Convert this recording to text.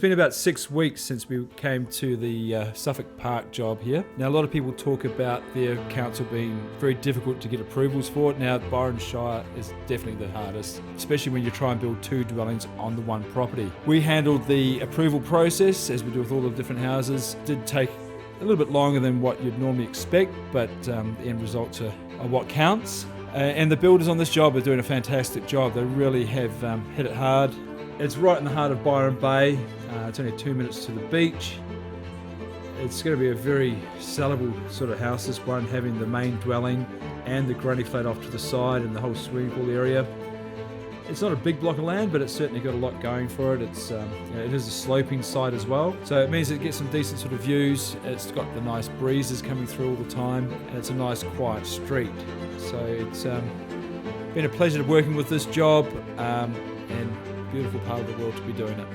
been about 6 weeks since we came to the Suffolk Park job here. Now, a lot of people talk about their council being very difficult to get approvals for it. Now, Byron Shire is definitely the hardest, especially when you try and build 2 dwellings on the one property. We handled the approval process, as we do with all the different houses. It did take a little bit longer than what you'd normally expect, but the end results are what counts. And the builders on this job are doing a fantastic job. They really have hit it hard. It's right in the heart of Byron Bay. It's only 2 minutes to the beach. It's going to be a very sellable sort of house, this one, having the main dwelling and the granny flat off to the side and the whole swimming pool area. It's not a big block of land, but it's certainly got a lot going for it. It is a sloping side as well, so it means it gets some decent sort of views. It's got the nice breezes coming through all the time, and it's a nice quiet street. So it's been a pleasure working with this job, and beautiful part of the world to be doing it.